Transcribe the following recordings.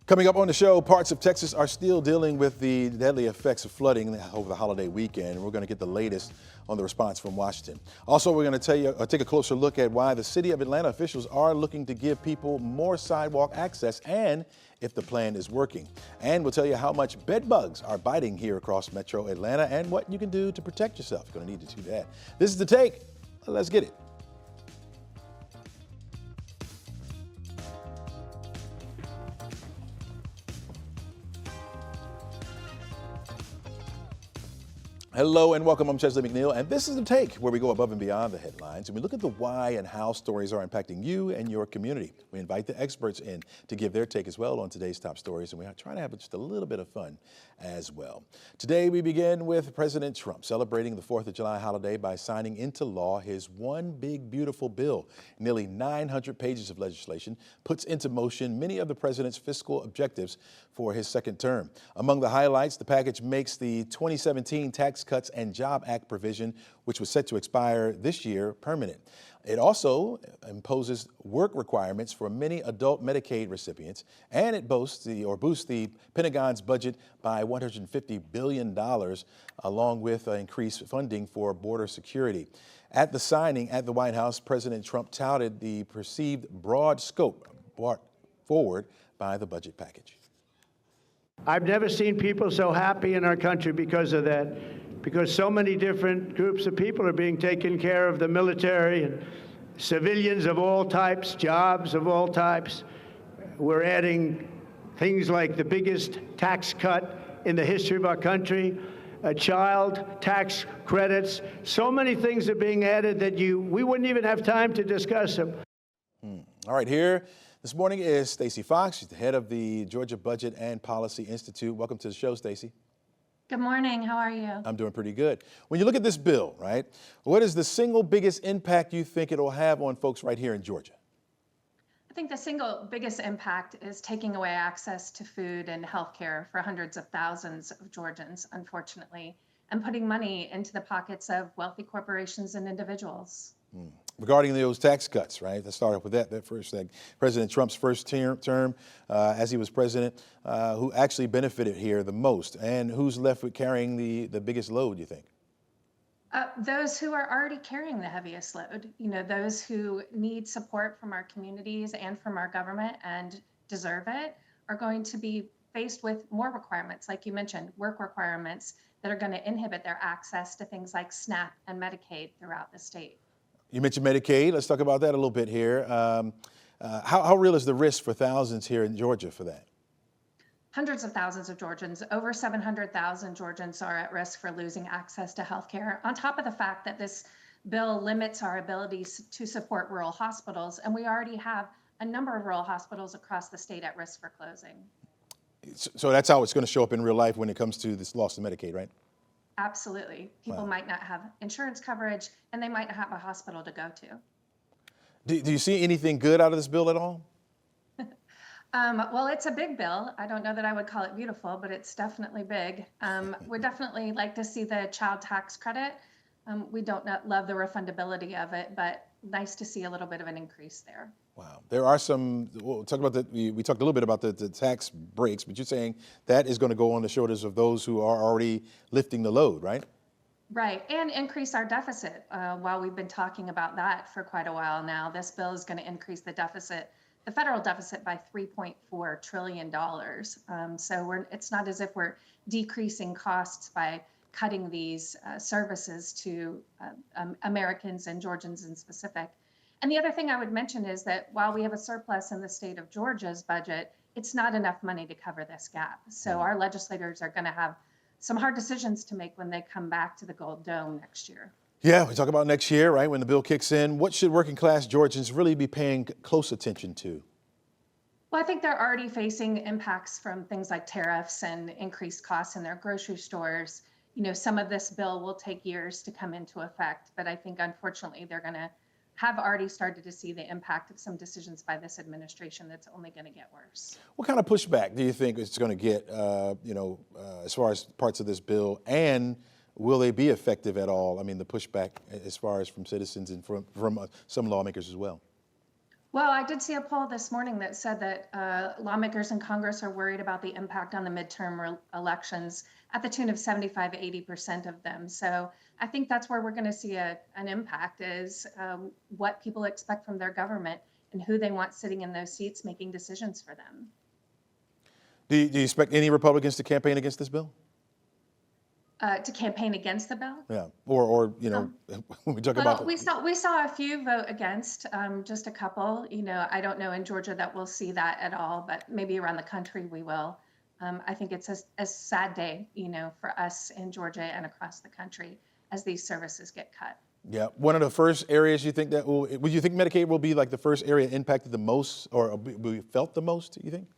Coming up on the show, parts of Texas are still dealing with the deadly effects of flooding over the holiday weekend. We're going to get the latest on the response from Washington. Also, we're going to take a closer look at why the city of Atlanta officials are looking to give people more sidewalk access and if the plan is working. And we'll tell you how much bed bugs are biting here across Metro Atlanta and what you can do to protect yourself. You're going to need to do that. This is The Take. Let's get it. Hello and welcome. I'm Chesley McNeil, and this is The Take, where we go above and beyond the headlines and we look at the why and how stories are impacting you and your community. We invite the experts in to give their take as well on today's top stories, and we are trying to have just a little bit of fun as well. Today we begin with President Trump celebrating the 4th of July holiday by signing into law his One Big Beautiful Bill. Nearly 900 pages of legislation puts into motion many of the president's fiscal objectives for his second term. Among the highlights, the package makes the 2017 Tax Cuts and Job Act provision, which was set to expire this year, permanent. It also imposes work requirements for many adult Medicaid recipients, and it boosts the Pentagon's budget by $150 billion, along with increased funding for border security. At the signing at the White House, President Trump touted the perceived broad scope brought forward by the budget package. I've never seen people so happy in our country because of that. Because so many different groups of people are being taken care of, the military and civilians of all types, jobs of all types. We're adding things like the biggest tax cut in the history of our country, child tax credits. So many things are being added that we wouldn't even have time to discuss them. All right, here this morning is Stacey Fox. She's the head of the Georgia Budget and Policy Institute. Welcome to the show, Stacey. Good morning. How are you? I'm doing pretty good. When you look at this bill, right, what is the single biggest impact you think it will have on folks right here in Georgia? I think the single biggest impact is taking away access to food and health care for hundreds of thousands of Georgians, unfortunately, and putting money into the pockets of wealthy corporations and individuals. Regarding those tax cuts, right? Let's start off with that first thing. President Trump's first term as he was president, who actually benefited here the most, and who's left with carrying the biggest load, you think? Those who are already carrying the heaviest load, those who need support from our communities and from our government and deserve it, are going to be faced with more requirements, like you mentioned, work requirements that are going to inhibit their access to things like SNAP and Medicaid throughout the state. You mentioned Medicaid. Let's talk about that a little bit here. How real is the risk for thousands here in Georgia for that? Hundreds of thousands of Georgians, over 700,000 Georgians are at risk for losing access to health care, on top of the fact that this bill limits our abilities to support rural hospitals, and we already have a number of rural hospitals across the state at risk for closing. So that's how it's going to show up in real life when it comes to this loss of Medicaid, right? Absolutely. People might not have insurance coverage, and they might not have a hospital to go to. Do you see anything good out of this bill at all? Well, it's a big bill. I don't know that I would call it beautiful, but it's definitely big. We'd definitely like to see the child tax credit. We don't love the refundability of it, but nice to see a little bit of an increase there. Wow. There are some, we'll talk about we talked a little bit about the tax breaks, but you're saying that is going to go on the shoulders of those who are already lifting the load, right? Right, and increase our deficit. While we've been talking about that for quite a while now, this bill is going to increase the deficit, the federal deficit, by $3.4 trillion. So it's not as if we're decreasing costs by cutting these services to Americans and Georgians in specific. And the other thing I would mention is that while we have a surplus in the state of Georgia's budget, it's not enough money to cover this gap. So our legislators are going to have some hard decisions to make when they come back to the Gold Dome next year. Yeah, we talk about next year, right, when the bill kicks in. What should working class Georgians really be paying close attention to? Well, I think they're already facing impacts from things like tariffs and increased costs in their grocery stores. Some of this bill will take years to come into effect, but I think unfortunately they're going to have already started to see the impact of some decisions by this administration that's only going to get worse. What kind of pushback do you think it's going to get, as far as parts of this bill, and will they be effective at all? I mean, the pushback as far as from citizens and from some lawmakers as well. Well, I did see a poll this morning that said that lawmakers in Congress are worried about the impact on the midterm elections at the tune of 75, 80% of them. So I think that's where we're going to see an impact is what people expect from their government and who they want sitting in those seats making decisions for them. Do you expect any Republicans to campaign against this bill? To campaign against the bill? Yeah, or when we talk Well, about we saw a few vote against, just a couple. I don't know in Georgia that we'll see that at all, but maybe around the country we will. I think it's a sad day, for us in Georgia and across the country as these services get cut. Yeah, one of the first areas you think that would you think Medicaid will be like the first area impacted the most, or will be felt the most? You think?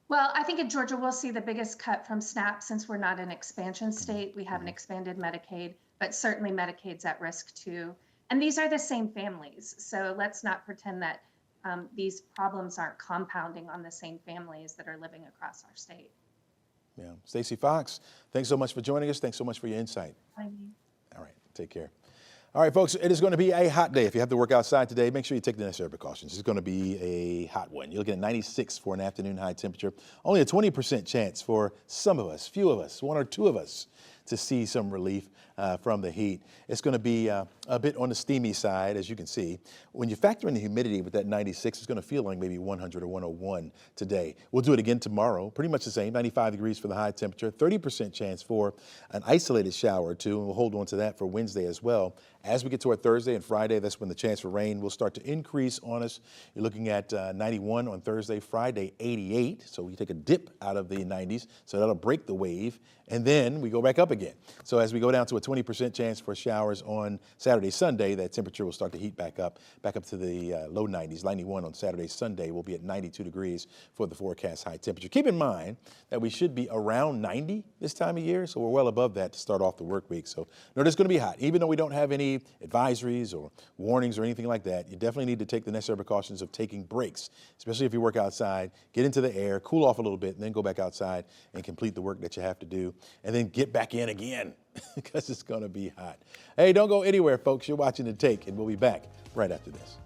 Well, I think in Georgia, we'll see the biggest cut from SNAP since we're not an expansion state. We haven't expanded Medicaid, but certainly Medicaid's at risk too. And these are the same families. So let's not pretend that these problems aren't compounding on the same families that are living across our state. Yeah. Stacey Fox, thanks so much for joining us. Thanks so much for your insight. I mean. All right, take care. All right, folks, it is going to be a hot day. If you have to work outside today, make sure you take the necessary precautions. It's going to be a hot one. You're looking at 96 for an afternoon high temperature. Only a 20% chance for some of us, few of us, one or two of us, to see some relief from the heat. It's going to be a bit on the steamy side, as you can see. When you factor in the humidity with that 96, it's going to feel like maybe 100 or 101 today. We'll do it again tomorrow, pretty much the same, 95 degrees for the high temperature, 30% chance for an isolated shower or two, and we'll hold on to that for Wednesday as well. As we get toward Thursday and Friday, that's when the chance for rain will start to increase on us. You're looking at 91 on Thursday, Friday 88, so we take a dip out of the 90s, so that'll break the wave, and then we go back up again. So as we go down to a 20% chance for showers on Saturday, Sunday, that temperature will start to heat back up to the low 90s. 91 on Saturday, Sunday will be at 92 degrees for the forecast high temperature. Keep in mind that we should be around 90 this time of year, so we're well above that to start off the work week. So no, it's going to be hot. Even though we don't have any advisories or warnings or anything like that, you definitely need to take the necessary precautions of taking breaks, especially if you work outside. Get into the air, cool off a little bit, and then go back outside and complete the work that you have to do, and then get back in again because it's going to be hot. Hey, don't go anywhere, folks. You're watching The Take, and we'll be back right after this.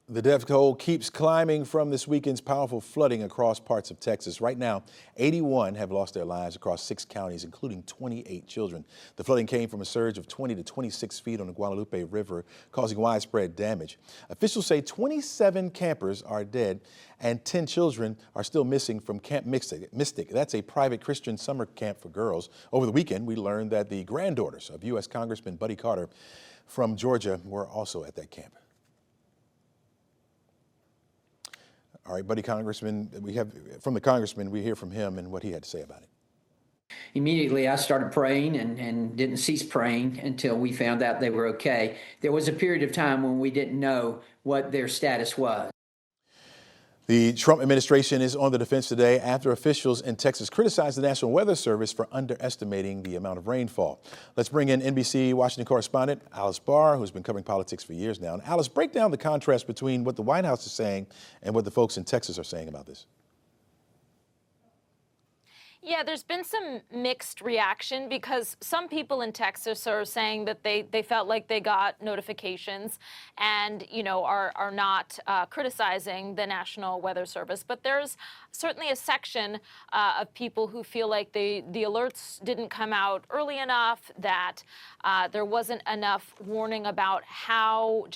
The death toll keeps climbing from this weekend's powerful flooding across parts of Texas. Right now, 81 have lost their lives across 6 counties, including 28 children. The flooding came from a surge of 20 to 26 feet on the Guadalupe River, causing widespread damage. Officials say 27 campers are dead and 10 children are still missing from Camp Mystic. That's a private Christian summer camp for girls. Over the weekend, we learned that the granddaughters of U.S. Congressman Buddy Carter from Georgia were also at that camp. All right, Buddy Congressman, we hear from him and what he had to say about it. Immediately, I started praying and didn't cease praying until we found out they were okay. There was a period of time when we didn't know what their status was. The Trump administration is on the defense today after officials in Texas criticized the National Weather Service for underestimating the amount of rainfall. Let's bring in NBC Washington correspondent Alice Barr, who's been covering politics for years now. And Alice, break down the contrast between what the White House is saying and what the folks in Texas are saying about this. Yeah, there's been some mixed reaction because some people in Texas are saying that they felt like they got notifications and, are not criticizing the National Weather Service. But there's certainly a section of people who feel like the alerts didn't come out early enough, that there wasn't enough warning about how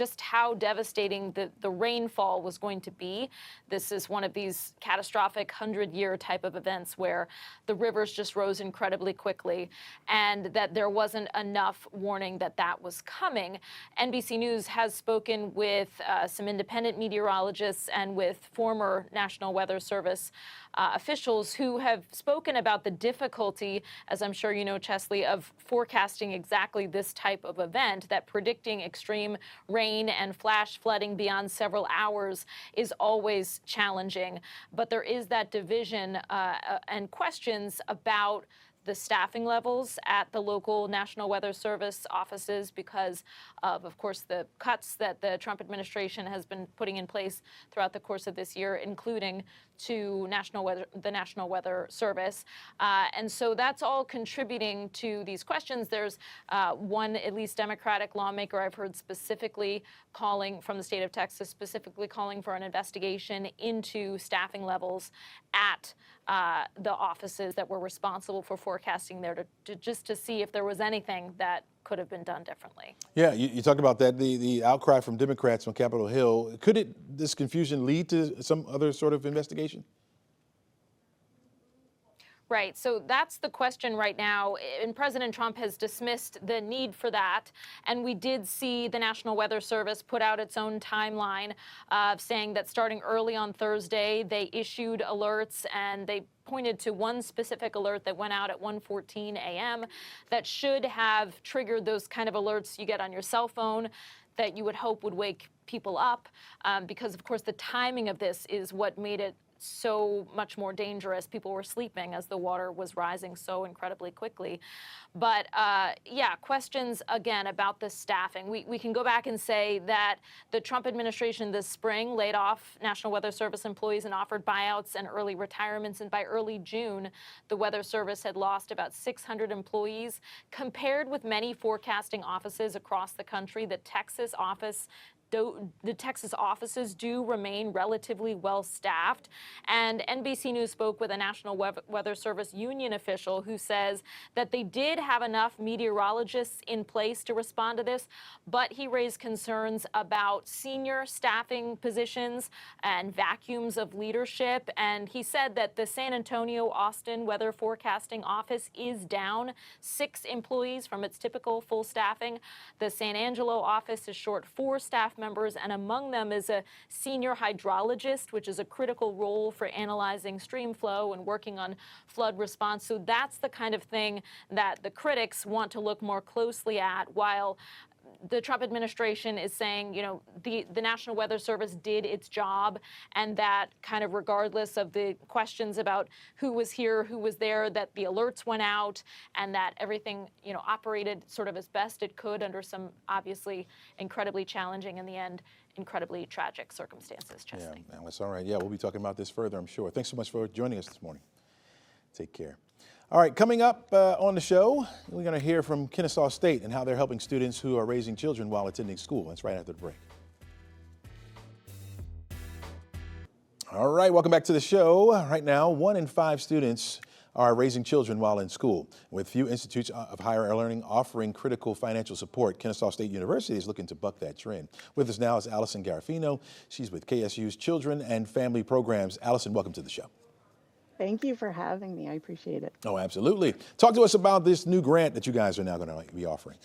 devastating the rainfall was going to be. This is one of these catastrophic 100-year type of events where the rivers just rose incredibly quickly, and that there wasn't enough warning that was coming. NBC News has spoken with some independent meteorologists and with former National Weather Service officials who have spoken about the difficulty, as I'm sure you know, Chesley, of forecasting exactly this type of event, that predicting extreme rain and flash flooding beyond several hours is always challenging. But there is that division and questions about the staffing levels at the local National Weather Service offices because of course, the cuts that the Trump administration has been putting in place throughout the course of this year, including to the National Weather Service. And so that's all contributing to these questions. There's one, at least Democratic lawmaker I've heard specifically calling from the state of Texas, specifically calling for an investigation into staffing levels at the offices that were responsible for forecasting there just to see if there was anything that could have been done differently. Yeah, you talked about that, the outcry from Democrats on Capitol Hill. Could this confusion lead to some other sort of investigation? Right. So that's the question right now. And President Trump has dismissed the need for that. And we did see the National Weather Service put out its own timeline saying that starting early on Thursday, they issued alerts and they pointed to one specific alert that went out at 1:14 a.m. that should have triggered those kind of alerts you get on your cell phone that you would hope would wake people up because, of course, the timing of this is what made it so much more dangerous. People were sleeping as the water was rising so incredibly quickly. But yeah, questions again about the staffing. We can go back and say that the Trump administration this spring laid off National Weather Service employees and offered buyouts and early retirements. And by early June, the Weather Service had lost about 600 employees. Compared with many forecasting offices across the country, the Texas offices do remain relatively well staffed. And NBC News spoke with a National Weather Service union official who says that they did have enough meteorologists in place to respond to this, but he raised concerns about senior staffing positions and vacuums of leadership. And he said that the San Antonio Austin weather forecasting office is down 6 employees from its typical full staffing. The San Angelo office is short 4 staff members, and among them is a senior hydrologist, which is a critical role for analyzing stream flow and working on flood response. So that's the kind of thing that the critics want to look more closely at, while the Trump administration is saying, you know, the National Weather Service did its job, and that kind of regardless of the questions about who was here, who was there, that the alerts went out and that everything, you know, operated sort of as best it could under some obviously incredibly challenging, in the end, incredibly tragic circumstances. Chesley. Yeah, that's all right. Yeah, we'll be talking about this further, I'm sure. Thanks so much for joining us this morning. Take care. All right, coming up on the show, we're going to hear from Kennesaw State and how they're helping students who are raising children while attending school. That's right after the break. All right, welcome back to the show. Right now, 1 in 5 students are raising children while in school. With few institutes of higher learning offering critical financial support, Kennesaw State University is looking to buck that trend. With us now is Allison Garafino. She's with KSU's Children and Family Programs. Allison, welcome to the show. Thank you for having me. I appreciate it. Oh, absolutely. Talk to us about this new grant that you guys are now going to be offering.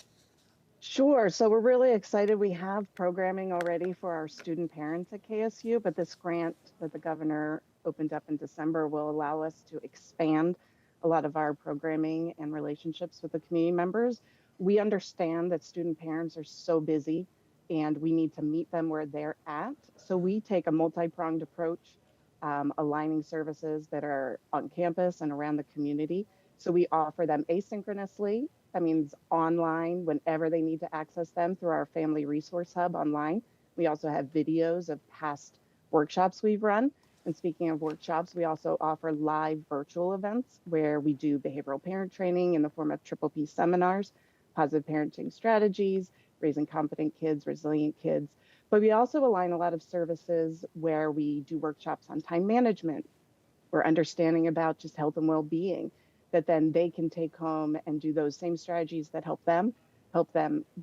Sure. So we're really excited. We have programming already for our student parents at KSU, but this grant that the governor opened up in December will allow us to expand a lot of our programming and relationships with the community members. We understand that student parents are so busy and we need to meet them where they're at. So we take a multi-pronged approach, aligning services that are on campus and around the community. So we offer them asynchronously. That means online whenever they need to access them through our Family Resource Hub online. We also have videos of past workshops we've run. And speaking of workshops, we also offer live virtual events where we do behavioral parent training in the form of Triple P seminars, positive parenting strategies, raising competent kids, resilient kids. But we also align a lot of services where we do workshops on time management or understanding about just health and well-being, that then they can take home and do those same strategies that help them,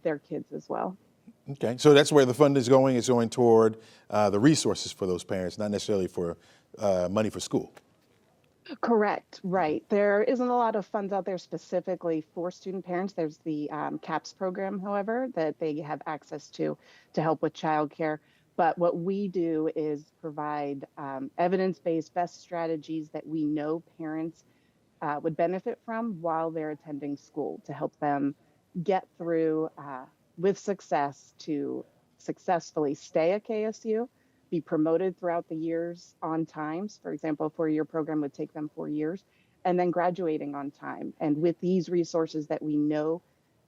their kids as well. Okay, so that's where the fund is going. It's going toward the resources for those parents, not necessarily for money for school. Correct, right. There isn't a lot of funds out there specifically for student parents. There's the CAPS program, however, that they have access to help with childcare. But what we do is provide evidence-based best strategies that we know parents would benefit from while they're attending school to help them get through with success to successfully stay at KSU, be promoted throughout the years on times. For example, a 4-year program would take them 4 years, and then graduating on time. And with these resources that we know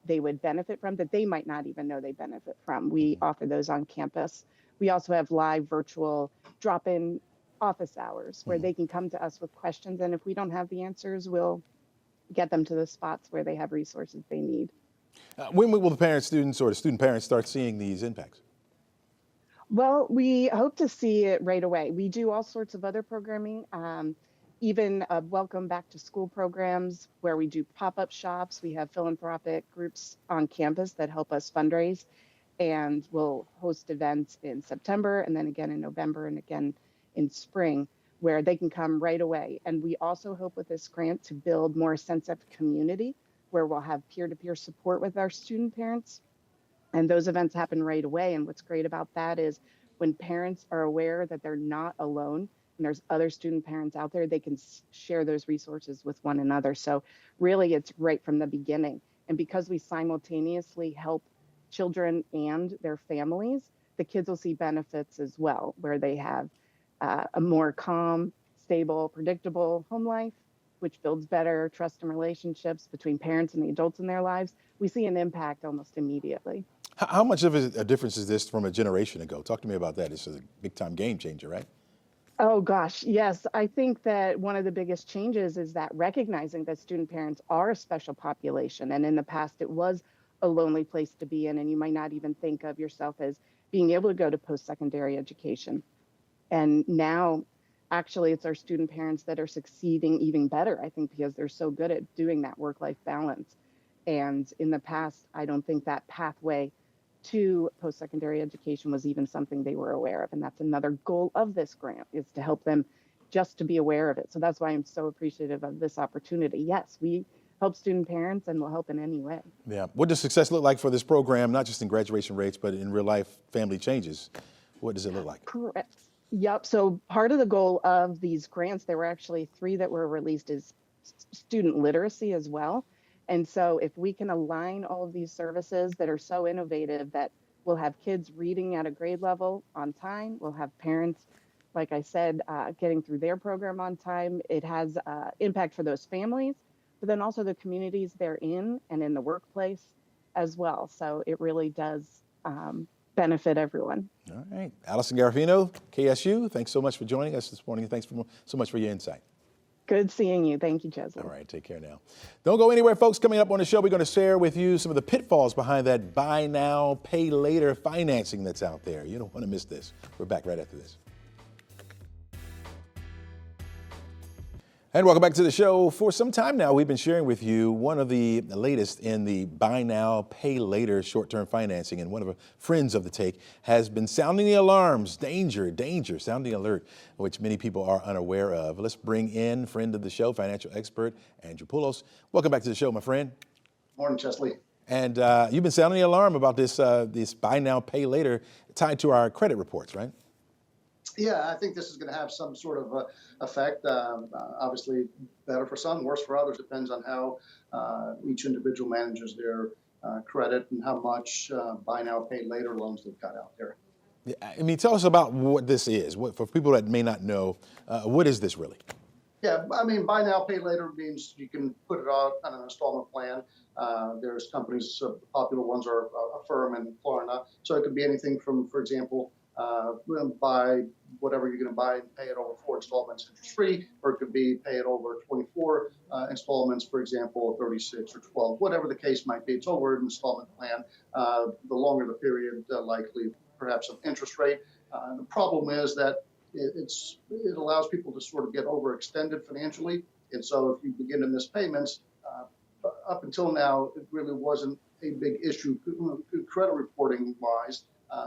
they would benefit from, that they might not even know they benefit from, we offer those on campus. We also have live virtual drop-in office hours where they can come to us with questions. And if we don't have the answers, we'll get them to the spots where they have resources they need. When will the parents, students, or the student parents start seeing these impacts? Well, we hope to see it right away. We do all sorts of other programming, even welcome back to school programs where we do pop-up shops. We have philanthropic groups on campus that help us fundraise, and we'll host events in September and then again in November and again in spring where they can come right away. And we also hope with this grant to build more sense of community where we'll have peer-to-peer support with our student parents. And those events happen right away. And what's great about that is when parents are aware that they're not alone and there's other student parents out there, they can share those resources with one another. So really, it's right from the beginning. And because we simultaneously help children and their families, the kids will see benefits as well, where they have a more calm, stable, predictable home life, which builds better trust and relationships between parents and the adults in their lives. We see an impact almost immediately. How much of a difference is this from a generation ago? Talk to me about that. It's a big time game changer, right? Oh gosh, yes. I think that one of the biggest changes is that recognizing that student parents are a special population. And in the past, it was a lonely place to be in, and you might not even think of yourself as being able to go to post-secondary education. And now, actually, it's our student parents that are succeeding even better, I think, because they're so good at doing that work-life balance. And in the past, I don't think that pathway to post-secondary education was even something they were aware of. And that's another goal of this grant, is to help them just to be aware of it. So that's why I'm so appreciative of this opportunity. Yes, we help student parents and will help in any way. Yeah. What does success look like for this program, not just in graduation rates, but in real life family changes? What does it look like? Correct. Yep. So part of the goal of these grants, there were actually 3 that were released, is student literacy as well. And so if we can align all of these services that are so innovative that we'll have kids reading at a grade level on time, we'll have parents, like I said, getting through their program on time, it has impact for those families, but then also the communities they're in and in the workplace as well. So it really does benefit everyone. All right. Allison Garafino, KSU, thanks so much for joining us this morning. Thanks so much for your insight. Good seeing you. Thank you, Chesley. All right, take care now. Don't go anywhere, folks. Coming up on the show, we're going to share with you some of the pitfalls behind that buy now, pay later financing that's out there. You don't want to miss this. We're back right after this. And welcome back to the show. For some time now, we've been sharing with you one of the latest in the buy now, pay later short-term financing. And one of our friends of the Take has been sounding the alarms, danger, sounding alert, which many people are unaware of. Let's bring in friend of the show, financial expert, Andrew Pulos. Welcome back to the show, my friend. Morning, Chesley. And you've been sounding the alarm about this buy now, pay later tied to our credit reports, right? Yeah, I think this is going to have some sort of effect. Obviously, better for some, worse for others. Depends on how each individual manages their credit and how much buy now, pay later loans they've got out there. Yeah, I mean, tell us about what this is. For people that may not know, what is this really? Yeah, I mean, buy now, pay later means you can put it on an installment plan. There's companies, popular ones are Affirm and Klarna. So it could be anything from, for example, buy whatever you're going to buy and pay it over 4 installments interest-free, or it could be pay it over 24 installments, for example, 36 or 12, whatever the case might be. It's over an installment plan. The longer the period, likely perhaps an interest rate. The problem is that it allows people to sort of get overextended financially. And so if you begin to miss payments, up until now, it really wasn't a big issue credit reporting wise.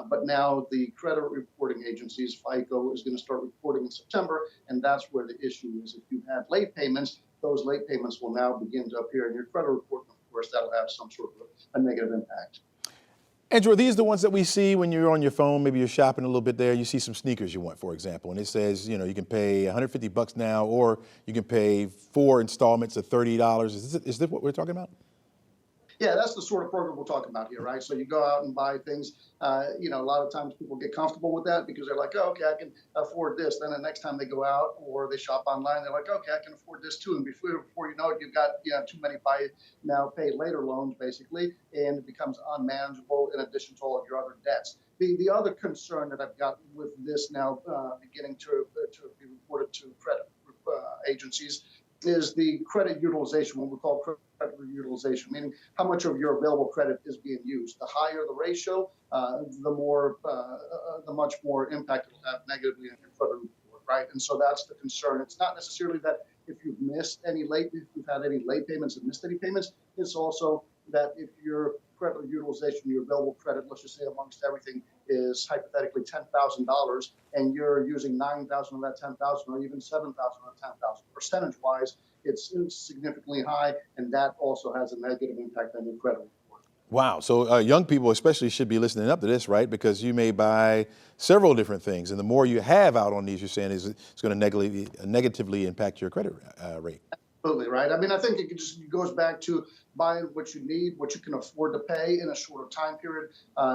But now the credit reporting agencies, FICO, is going to start reporting in September, and that's where the issue is. If you had late payments, those late payments will now begin to appear in your credit report. Of course, that'll have some sort of a negative impact. Andrew, are these the ones that we see when you're on your phone? Maybe you're shopping a little bit there. You see some sneakers you want, for example, and it says, you can pay $150 now, or you can pay 4 installments of $30. Is this what we're talking about? Yeah, that's the sort of program we're talking about here, right? So you go out and buy things. You know, a lot of times people get comfortable with that because they're like, oh, okay, I can afford this. Then the next time they go out or they shop online, they're like, okay, I can afford this too. And before you know it, you've got too many buy now, pay later loans, basically, and it becomes unmanageable in addition to all of your other debts. The other concern that I've got with this now beginning to be reported to credit agencies is the credit utilization, what we call credit utilization, meaning how much of your available credit is being used. The higher the ratio, the much more impact it'll have negatively on your credit report, right? And so that's the concern. It's not necessarily that if you've had any late payments and missed any payments, it's also that if your credit utilization, your available credit, let's just say amongst everything, is hypothetically $10,000, and you're using $9,000 of that $10,000, or even $7,000 of that $10,000. Percentage-wise, it's significantly high, and that also has a negative impact on your credit report. Wow. So young people especially should be listening up to this, right? Because you may buy several different things, and the more you have out on these, you're saying it's going to negatively impact your credit rate. Absolutely, right. I mean, I think it goes back to buying what you need, what you can afford to pay in a shorter time period,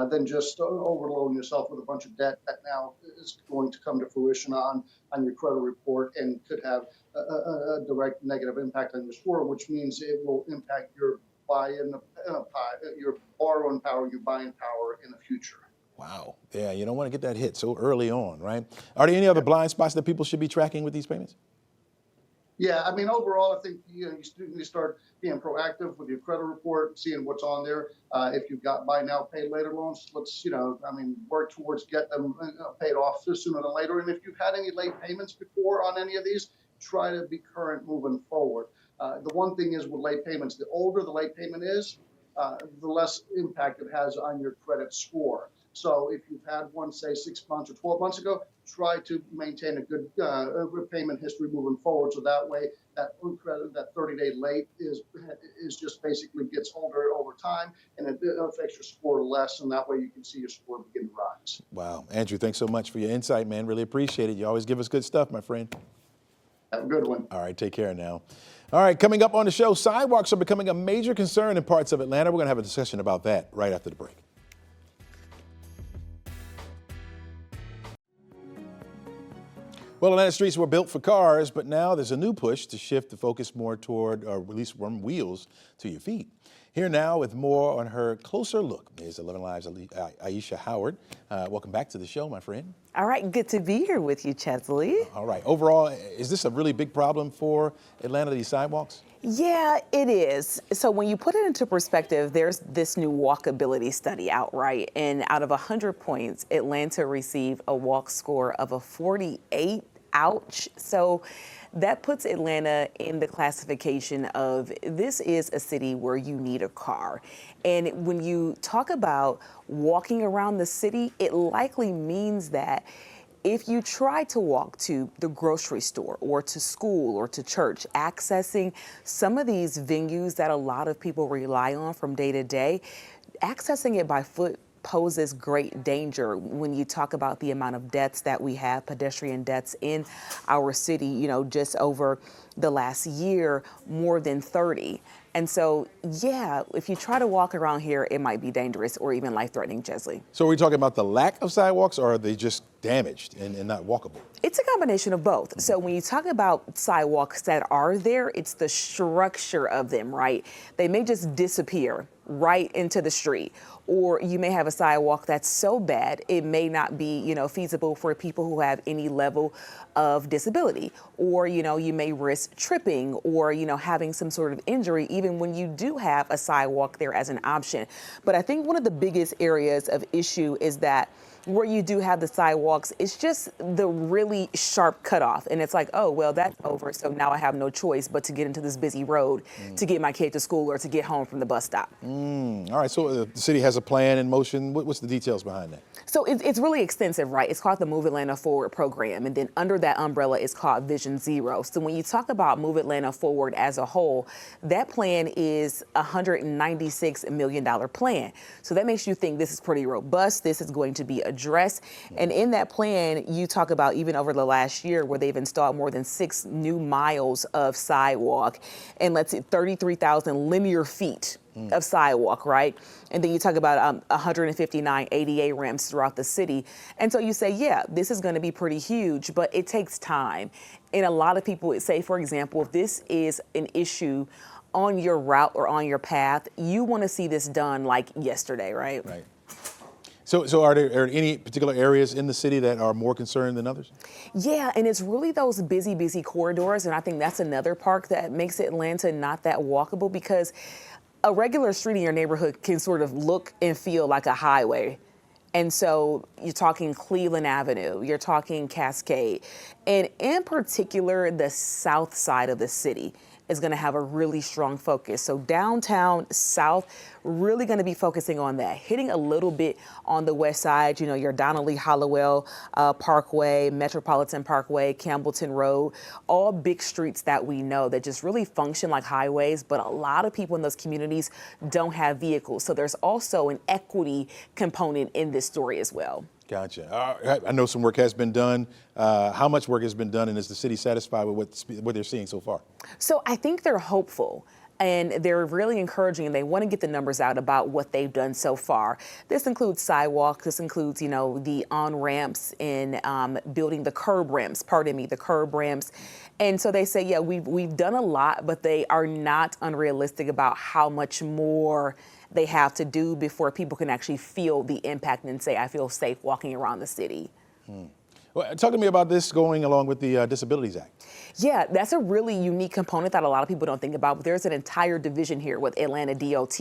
than just overloading yourself with a bunch of debt that now is going to come to fruition on your credit report and could have a direct negative impact on your score, which means it will impact your your borrowing power, your buying power in the future. Wow. Yeah, you don't want to get that hit so early on, right? Are there any other blind spots that people should be tracking with these payments? Yeah, I mean, overall, I think you start being proactive with your credit report, seeing what's on there. If you've got buy now, pay later loans, let's work towards get them paid off sooner than later. And if you've had any late payments before on any of these, try to be current moving forward. The one thing is with late payments, the older the late payment is, the less impact it has on your credit score. So if you've had one, say, 6 months or 12 months ago, try to maintain a good repayment history moving forward. So that way, that 30-day late is just basically gets older over time, and it affects your score less. And that way, you can see your score begin to rise. Wow, Andrew, thanks so much for your insight, man. Really appreciate it. You always give us good stuff, my friend. Have a good one. All right, take care now. All right, coming up on the show, sidewalks are becoming a major concern in parts of Atlanta. We're going to have a discussion about that right after the break. Well, Atlanta streets were built for cars, but now there's a new push to shift the focus more toward, or at least from wheels to your feet. Here now with more on her closer look is 11Alive's Aisha Howard. Welcome back to the show, my friend. All right, good to be here with you, Chesley. All right, overall, is this a really big problem for Atlanta, these sidewalks? Yeah, it is. So when you put it into perspective, there's this new walkability study out, right? And out of 100 points, Atlanta received a walk score of a 48. Ouch. So that puts Atlanta in the classification of this is a city where you need a car. And when you talk about walking around the city, it likely means that if you try to walk to the grocery store or to school or to church, accessing some of these venues that a lot of people rely on from day to day, accessing it by foot poses great danger when you talk about the amount of deaths that we have, pedestrian deaths in our city, you know, just over the last year, more than 30. And so, yeah, if you try to walk around here, it might be dangerous or even life-threatening, Chesley. So are we talking about the lack of sidewalks, or are they just damaged and not walkable? It's a combination of both. So when you talk about sidewalks that are there, it's the structure of them, right? They may just disappear right into the street. Or you may have a sidewalk that's so bad, it may not be, you know, feasible for people who have any level of disability. Or, you know, you may risk tripping or, you know, having some sort of injury, even when you do have a sidewalk there as an option. But I think one of the biggest areas of issue is that where you do have the sidewalks, it's just the really sharp cutoff. And it's like, oh, well, that's over. So now I have no choice but to get into this busy road to get my kid to school or to get home from the bus stop. All right. So the city has a plan in motion. What's the details behind that? So it's really extensive, right? It's called the Move Atlanta Forward program. And then under that umbrella is called Vision Zero. So when you talk about Move Atlanta Forward as a whole, that plan is a $196 million plan. So that makes you think this is pretty robust. This is going to be addressed. And in that plan, you talk about even over the last year where they've installed more than 6 new miles of sidewalk and let's see, 33,000 linear feet of sidewalk, right? And then you talk about 159 ADA ramps throughout the city. And so you say, yeah, this is going to be pretty huge, but it takes time. And a lot of people would say, for example, if this is an issue on your route or on your path, you want to see this done like yesterday, right? Right. So are there any particular areas in the city that are more concerned than others? Yeah, and it's really those busy corridors. And I think that's another part that makes Atlanta not that walkable, because a regular street in your neighborhood can sort of look and feel like a highway. And so you're talking Cleveland Avenue, you're talking Cascade, and in particular, the south side of the city is going to have a really strong focus. So downtown south, really going to be focusing on that, hitting a little bit on the west side, your Donnelly Hollowell Parkway, Metropolitan Parkway, Campbellton Road, all big streets that we know that just really function like highways, but a lot of people in those communities don't have vehicles. So there's also an equity component in this story as well. Gotcha. I know some work has been done. How much work has been done, and is the city satisfied with what they're seeing so far? So I think they're hopeful. And they're really encouraging, and they want to get the numbers out about what they've done so far. This includes sidewalks. This includes, the on-ramps and building the curb ramps, the curb ramps. And so they say, yeah, we've done a lot, but they are not unrealistic about how much more they have to do before people can actually feel the impact and say, I feel safe walking around the city. Well, talk to me about this going along with the Disabilities Act. Yeah, that's a really unique component that a lot of people don't think about, but there's an entire division here with Atlanta DOT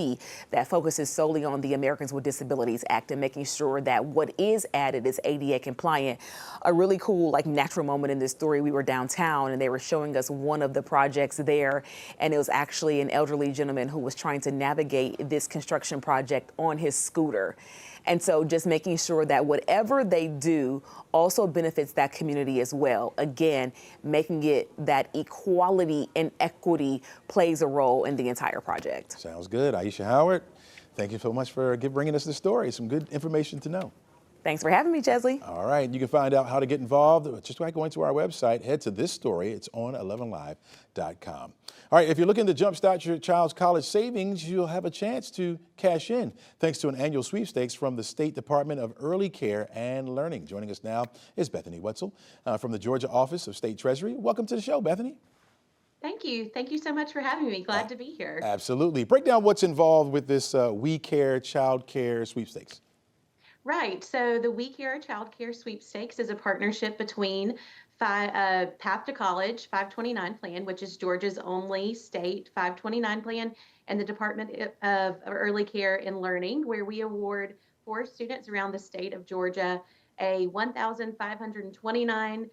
that focuses solely on the Americans with Disabilities Act and making sure that what is added is ADA compliant. A really cool, natural moment in this story, we were downtown and they were showing us one of the projects there, and it was actually an elderly gentleman who was trying to navigate this construction project on his scooter. And so just making sure that whatever they do also benefits that community as well. Again, making it that equality and equity plays a role in the entire project. Sounds good. Aisha Howard, thank you so much for bringing us the story. Some good information to know. Thanks for having me, Chesley. All right. You can find out how to get involved just by going to our website. Head to this story. It's on 11alive.com. All right. If you're looking to jumpstart your child's college savings, you'll have a chance to cash in thanks to an annual sweepstakes from the State Department of Early Care and Learning. Joining us now is Bethany Wetzel from the Georgia Office of State Treasury. Welcome to the show, Bethany. Thank you. Thank you so much for having me. Glad to be here. Absolutely. Break down what's involved with this We Care Child Care sweepstakes. Right. So the We Care Child Care Sweepstakes is a partnership between Path to College 529 plan, which is Georgia's only state 529 plan, and the Department of Early Care and Learning, where we award 4 students around the state of Georgia a $1,529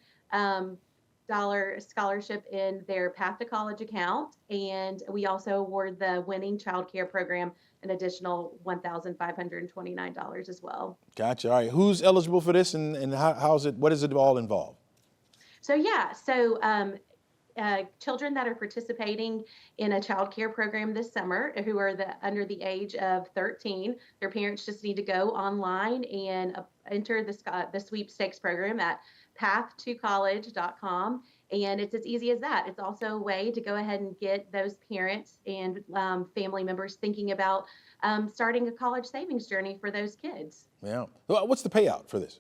scholarship in their Path to College account. And we also award the winning child care program an additional $1,529 as well. Gotcha. All right. Who's eligible for this, and what does it all involve? So children that are participating in a child care program this summer who are under the age of 13, their parents just need to go online and enter the sweepstakes program at path2college.com. And it's as easy as that. It's also a way to go ahead and get those parents and family members thinking about starting a college savings journey for those kids. Yeah. What's the payout for this?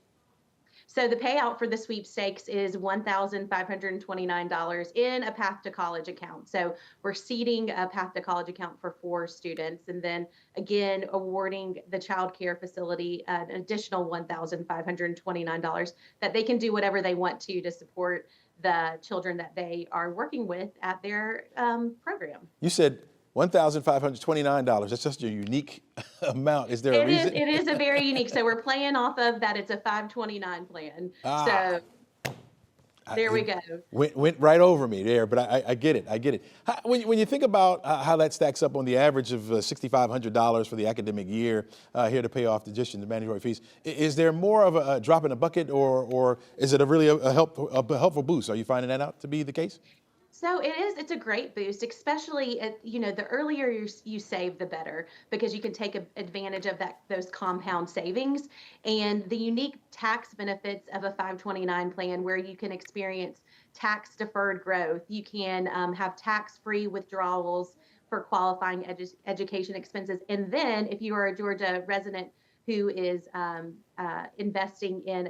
So the payout for the sweepstakes is $1,529 in a Path to College account. So we're seeding a Path to College account for 4 students, and then again awarding the child care facility an additional $1,529 that they can do whatever they want to support the children that they are working with at their program. You said $1,529. That's just a unique amount. Is there a reason? It is a very unique. So we're playing off of that. It's a 529 plan. So there we go. Went right over me there, but I get it. I get it. When you think about how that stacks up on the average of $6,500 for the academic year here to pay off the mandatory fees, is there more of a drop in the bucket, or is it a helpful boost? Are you finding that out to be the case? So it's a great boost, especially the earlier you save, the better, because you can take advantage of those compound savings and the unique tax benefits of a 529 plan, where you can experience tax deferred growth. You can have tax-free withdrawals for qualifying education expenses. And then if you are a Georgia resident who is investing in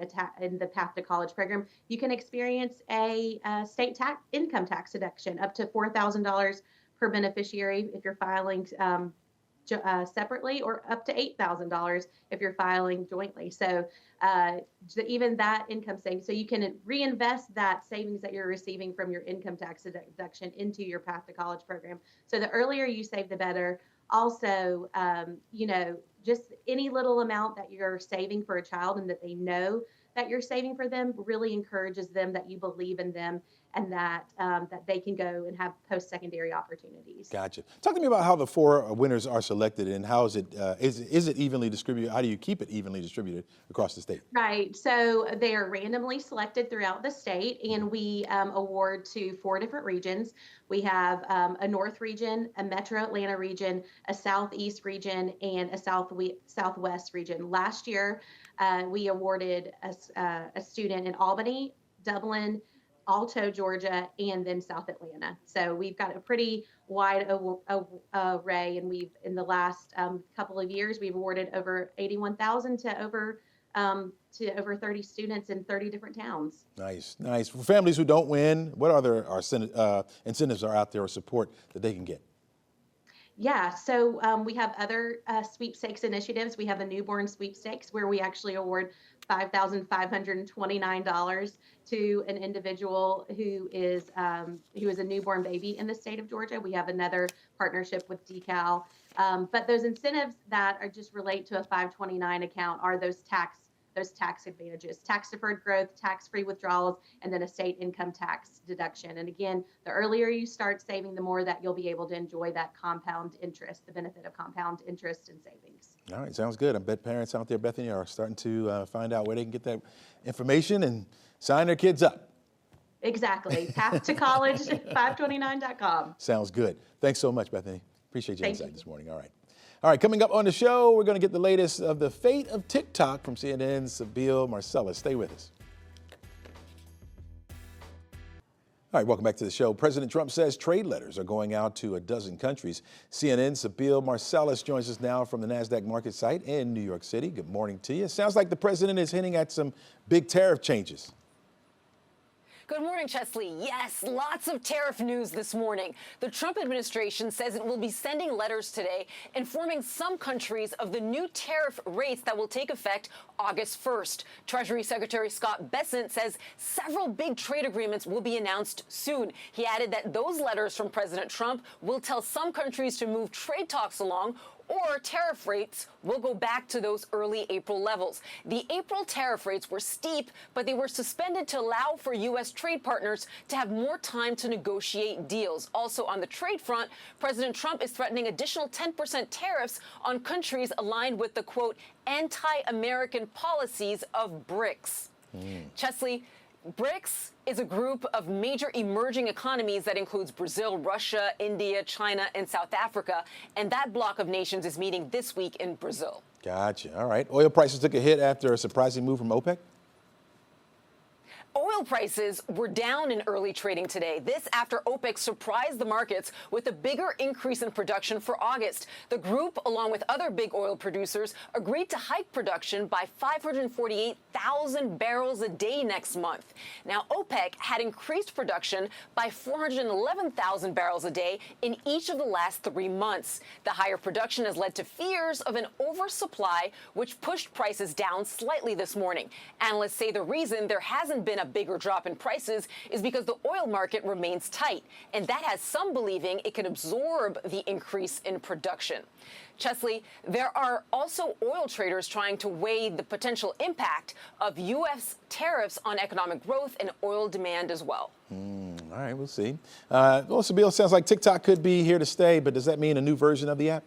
the Path to College program, you can experience a state income tax deduction up to $4,000 per beneficiary if you're filing separately, or up to $8,000 if you're filing jointly. So even that income savings, so you can reinvest that savings that you're receiving from your income tax deduction into your Path to College program. So the earlier you save, the better. Also, just any little amount that you're saving for a child and that they know that you're saving for them really encourages them that you believe in them and that they can go and have post-secondary opportunities. Gotcha. Talk to me about how the 4 winners are selected and how is it evenly distributed? How do you keep it evenly distributed across the state? Right. So they are randomly selected throughout the state, and we award to 4 different regions. We have a North region, a Metro Atlanta region, a Southeast region, and a Southwest region. Last year, we awarded a student in Albany, Dublin, Alto, Georgia, and then South Atlanta. So we've got a pretty wide array, and we've, in the last couple of years, we've awarded over 81,000 to over 30 students in 30 different towns. Nice, nice. For families who don't win, what other incentives are out there or support that they can get? Yeah, so we have other sweepstakes initiatives. We have a newborn sweepstakes where we actually award $5,529 to an individual who is a newborn baby in the state of Georgia. We have another partnership with DeKalb. But those incentives that are just relate to a 529 account are those tax advantages: tax deferred growth, tax-free withdrawals, and then a state income tax deduction. And again, the earlier you start saving, the more that you'll be able to enjoy that compound interest, the benefit of compound interest and savings. All right, sounds good. I bet parents out there, Bethany, are starting to find out where they can get that information and sign their kids up. Exactly. Path to College, 529.com. Sounds good. Thanks so much, Bethany. Appreciate your insight this morning. All right. All right, coming up on the show, we're going to get the latest of the fate of TikTok from CNN's Sabeel Marcellus. Stay with us. All right, welcome back to the show. President Trump says trade letters are going out to a dozen countries. CNN's Sabeel Marcellus joins us now from the NASDAQ market site in New York City. Good morning to you. Sounds like the president is hinting at some big tariff changes. Good morning, Chesley. Yes, lots of tariff news this morning. The Trump administration says it will be sending letters today informing some countries of the new tariff rates that will take effect August 1st. Treasury Secretary Scott Bessent says several big trade agreements will be announced soon. He added that those letters from President Trump will tell some countries to move trade talks along, or tariff rates will go back to those early April levels. The April tariff rates were steep, but they were suspended to allow for U.S. trade partners to have more time to negotiate deals. Also on the trade front, President Trump is threatening additional 10% tariffs on countries aligned with the, quote, anti-American policies of BRICS. Chesley, BRICS is a group of major emerging economies that includes Brazil, Russia, India, China, and South Africa. And that bloc of nations is meeting this week in Brazil. Gotcha. All right. Oil prices took a hit after a surprising move from OPEC. Oil prices were down in early trading today. This after OPEC surprised the markets with a bigger increase in production for August. The group, along with other big oil producers, agreed to hike production by 548,000 barrels a day next month. Now, OPEC had increased production by 411,000 barrels a day in each of the last 3 months. The higher production has led to fears of an oversupply, which pushed prices down slightly this morning. Analysts say the reason there hasn't been a bigger drop in prices is because the oil market remains tight, and that has some believing it can absorb the increase in production. Chesley, there are also oil traders trying to weigh the potential impact of U.S. tariffs on economic growth and oil demand as well. All right, we'll see. Well, Sabeel, sounds like TikTok could be here to stay, but does that mean a new version of the app?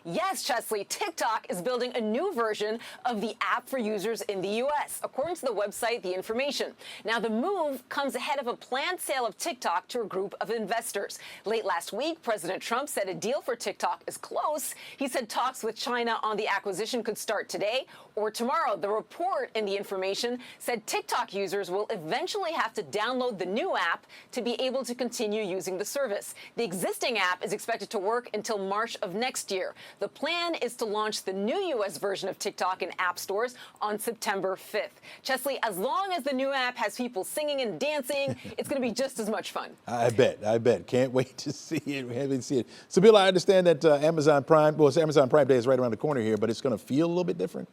Yes, Chesley, TikTok is building a new version of the app for users in the U.S., according to the website The Information. Now, the move comes ahead of a planned sale of TikTok to a group of investors. Late last week, President Trump said a deal for TikTok is close. He said talks with China on the acquisition could start today or tomorrow. The report in the information said TikTok users will eventually have to download the new app to be able to continue using the service. The existing app is expected to work until March of next year. The plan is to launch the new U.S. version of TikTok in app stores on September 5th. Chesley, as long as the new app has people singing and dancing, it's going to be just as much fun. I bet. Can't wait to see it. We haven't seen it. So, Bill, I understand that Amazon Prime Day is right around the corner here, but it's going to feel a little bit different.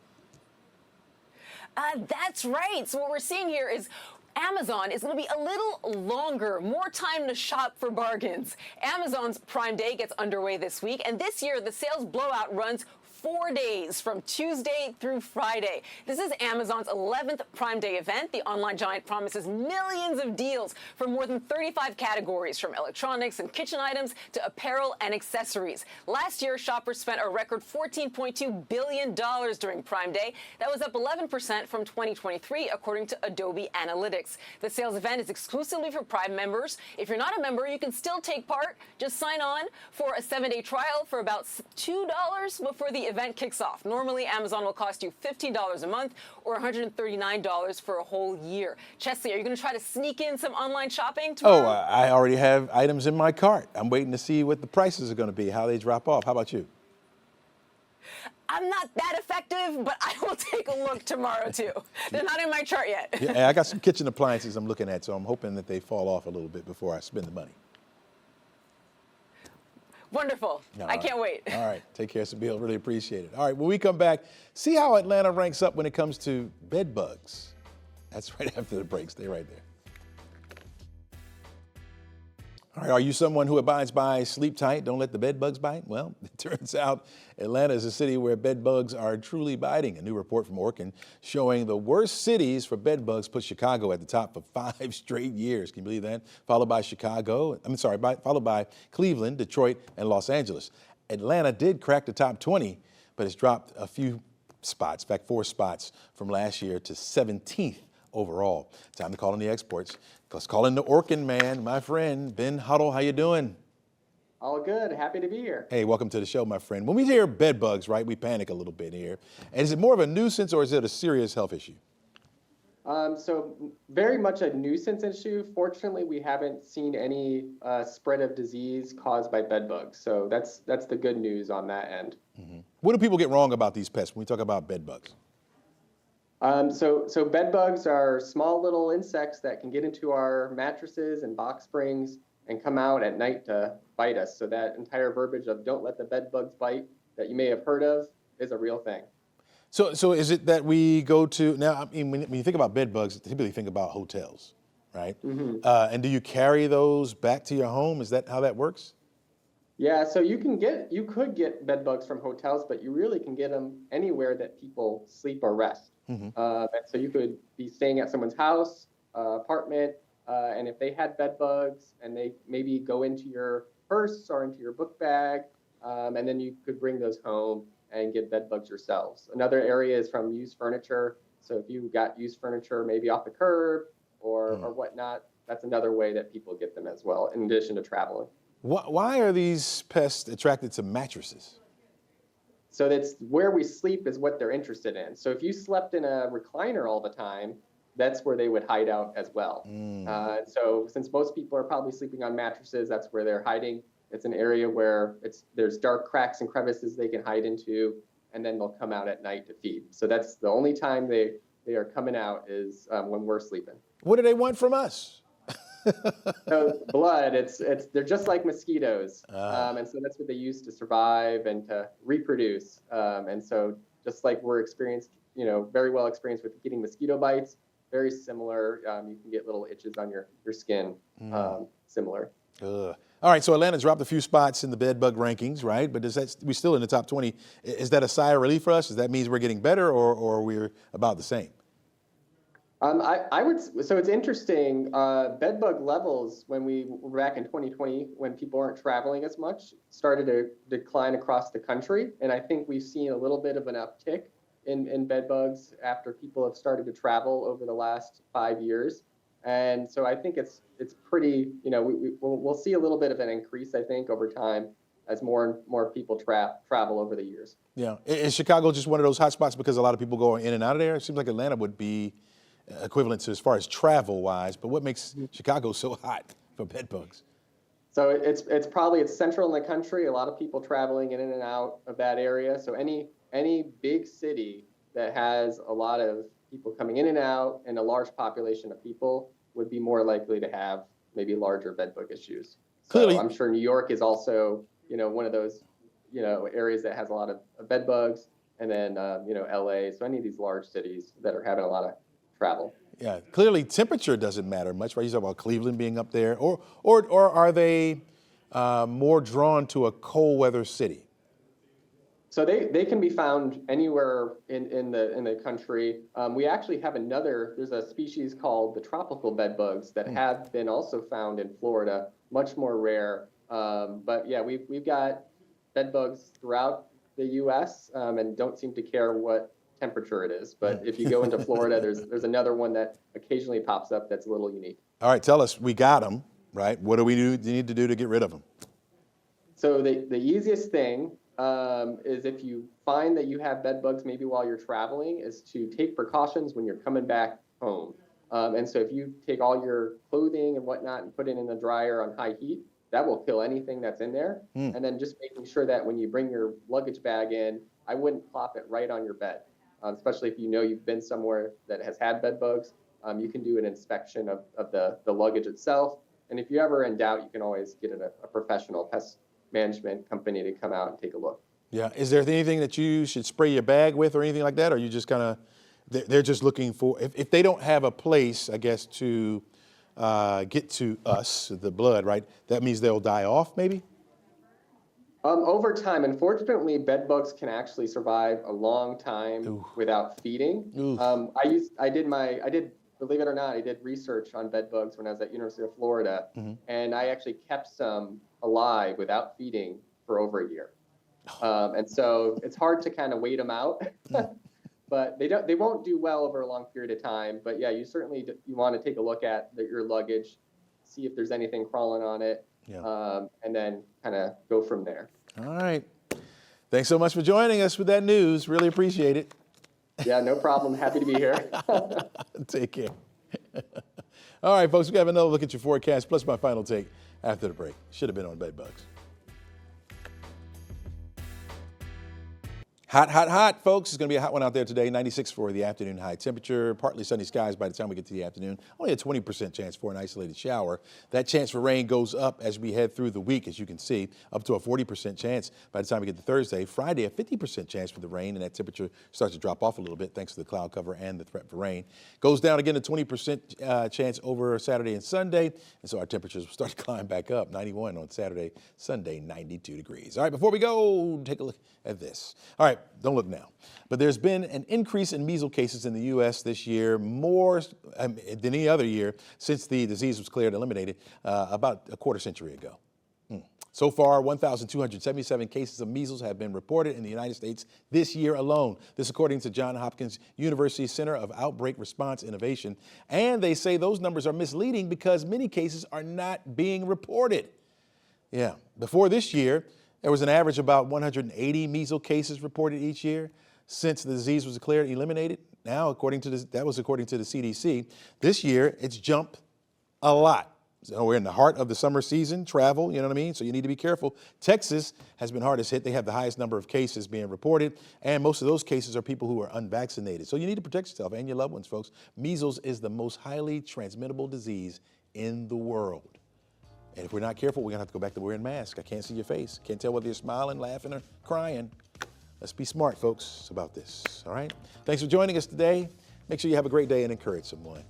That's right. So what we're seeing here is Amazon is going to be a little longer, more time to shop for bargains. Amazon's Prime Day gets underway this week, and this year the sales blowout runs 4 days from Tuesday through Friday. This is Amazon's 11th Prime Day event. The online giant promises millions of deals for more than 35 categories, from electronics and kitchen items to apparel and accessories. Last year, shoppers spent a record $14.2 billion during Prime Day. That was up 11% from 2023, according to Adobe Analytics. The sales event is exclusively for Prime members. If you're not a member, you can still take part. Just sign on for a 7-day trial for about $2 before the event kicks off. Normally, Amazon will cost you $15 a month or $139 for a whole year. Chesley, are you going to try to sneak in some online shopping tomorrow? Oh, I already have items in my cart. I'm waiting to see what the prices are going to be, how they drop off. How about you? I'm not that effective, but I will take a look tomorrow, too. They're not in my chart yet. Yeah, I got some kitchen appliances I'm looking at, so I'm hoping that they fall off a little bit before I spend the money. Wonderful. I can't wait. All right. Take care, Sabine. Really appreciate it. All right. When we come back, see how Atlanta ranks up when it comes to bed bugs. That's right after the break. Stay right there. All right, are you someone who abides by sleep tight, don't let the bed bugs bite? Well, it turns out Atlanta is a city where bed bugs are truly biting. A new report from Orkin showing the worst cities for bed bugs put Chicago at the top for 5 straight years. Can you believe that? Followed by Cleveland, Detroit, and Los Angeles. Atlanta did crack the top 20, but it's dropped a few spots, in fact, 4 spots from last year to 17th overall. Time to call in the experts. Let's call in the Orkin man, my friend, Ben Huddle. How you doing? All good. Happy to be here. Hey, welcome to the show, my friend. When we hear bed bugs, right, we panic a little bit here. And is it more of a nuisance or is it a serious health issue? So very much a nuisance issue. Fortunately, we haven't seen any spread of disease caused by bed bugs. So that's the good news on that end. Mm-hmm. What do people get wrong about these pests when we talk about bed bugs? So bed bugs are small little insects that can get into our mattresses and box springs and come out at night to bite us. So that entire verbiage of "don't let the bed bugs bite" that you may have heard of is a real thing. So is it that we go to, now, I mean, when you think about bed bugs, typically think about hotels, right? Mm-hmm. And do you carry those back to your home? Is that how that works? Yeah, so you could get bed bugs from hotels, but you really can get them anywhere that people sleep or rest. Mm-hmm. And so you could be staying at someone's house, apartment, and if they had bed bugs and they maybe go into your purse or into your book bag, and then you could bring those home and get bed bugs yourselves. Another area is from used furniture. So if you got used furniture maybe off the curb or whatnot, that's another way that people get them as well, in addition to traveling. Why are these pests attracted to mattresses? So that's where we sleep is what they're interested in. So if you slept in a recliner all the time, that's where they would hide out as well. So since most people are probably sleeping on mattresses, that's where they're hiding. It's an area where there's dark cracks and crevices they can hide into, and then they'll come out at night to feed. So that's the only time they are coming out is when we're sleeping. What do they want from us? So blood, they're just like mosquitoes. And so that's what they use to survive and to reproduce. And so just like we're very well experienced with getting mosquito bites, very similar. You can get little itches on your skin, similar. All right, so Atlanta dropped a few spots in the bed bug rankings, right? But we're still in the top 20. Is that a sigh of relief for us? Does that mean we're getting better or we're about the same? So it's interesting, bed bug levels when we were back in 2020, when people weren't traveling as much, started to decline across the country. And I think we've seen a little bit of an uptick in bed bugs after people have started to travel over the last 5 years. And so I think it's pretty, we'll see a little bit of an increase, I think, over time. as more and more people travel over the years. Yeah. Is Chicago just one of those hot spots because a lot of people go in and out of there? It seems like Atlanta would be equivalent to as far as travel-wise, but what makes Chicago so hot for bed bugs? So it's central in the country. A lot of people traveling in and out of that area. So any big city that has a lot of people coming in and out and a large population of people would be more likely to have maybe larger bed bug issues. Clearly, so I'm sure New York is also, one of those, areas that has a lot of bed bugs, and then, LA. So any of these large cities that are having a lot of travel. Yeah, clearly temperature doesn't matter much, right? You talk about Cleveland being up there, or are they more drawn to a cold weather city? So they can be found anywhere in the country. We actually have there's a species called the tropical bed bugs that have been also found in Florida, much more rare. But yeah, we've got bed bugs throughout the U.S. And don't seem to care what temperature it is. But if you go into Florida, there's another one that occasionally pops up that's a little unique. All right, tell us, we got them, right? What do we need to do to get rid of them? So the easiest thing is if you find that you have bed bugs maybe while you're traveling, is to take precautions when you're coming back home. And so if you take all your clothing and whatnot and put it in the dryer on high heat, that will kill anything that's in there. And then just making sure that when you bring your luggage bag in, I wouldn't plop it right on your bed, especially if you've been somewhere that has had bed bugs. You can do an inspection of the luggage itself. And if you're ever in doubt, you can always get a professional pest management company to come out and take a look. Yeah. Is there anything that you should spray your bag with or anything like that? Or you just kind of, they're just looking for, if they don't have a place, I guess, to get to us, the blood, right? That means they'll die off maybe? Over time, unfortunately, bed bugs can actually survive a long time without feeding. Believe it or not, I did research on bed bugs when I was at University of Florida, and I actually kept some alive without feeding for over a year. And so it's hard to kind of wait them out, but they won't do well over a long period of time. But yeah, you want to take a look at your luggage, see if there's anything crawling on it, and then kind of go from there. All right. Thanks so much for joining us with that news. Really appreciate it. Yeah, no problem. Happy to be here. Take care. All right, folks, we have another look at your forecast, plus my final take after the break. Should have been on bed bugs. Hot, hot, hot, folks. It's going to be a hot one out there today. 96 for the afternoon high temperature. Partly sunny skies by the time we get to the afternoon. Only a 20% chance for an isolated shower. That chance for rain goes up as we head through the week, as you can see, up to a 40% chance by the time we get to Thursday. Friday, a 50% chance for the rain, and that temperature starts to drop off a little bit thanks to the cloud cover and the threat for rain. Goes down again to 20% chance over Saturday and Sunday, and so our temperatures will start to climb back up. 91 on Saturday, Sunday, 92 degrees. All right, before we go, take a look at this. All right. Don't look now. But there's been an increase in measles cases in the U.S. this year, more than any other year since the disease was cleared and eliminated about a quarter century ago. So far, 1,277 cases of measles have been reported in the United States this year alone. This according to Johns Hopkins University Center of Outbreak Response Innovation. And they say those numbers are misleading because many cases are not being reported. Yeah. Before this year, there was an average about 180 measles cases reported each year since the disease was declared eliminated. Now, that was according to the CDC. This year, it's jumped a lot. So we're in the heart of the summer season, travel, you know what I mean? So you need to be careful. Texas has been hardest hit. They have the highest number of cases being reported, and most of those cases are people who are unvaccinated. So you need to protect yourself and your loved ones, folks. Measles is the most highly transmittable disease in the world. And if we're not careful, we're going to have to go back to wearing masks. I can't see your face. Can't tell whether you're smiling, laughing, or crying. Let's be smart, folks, about this, all right? Thanks for joining us today. Make sure you have a great day and encourage someone.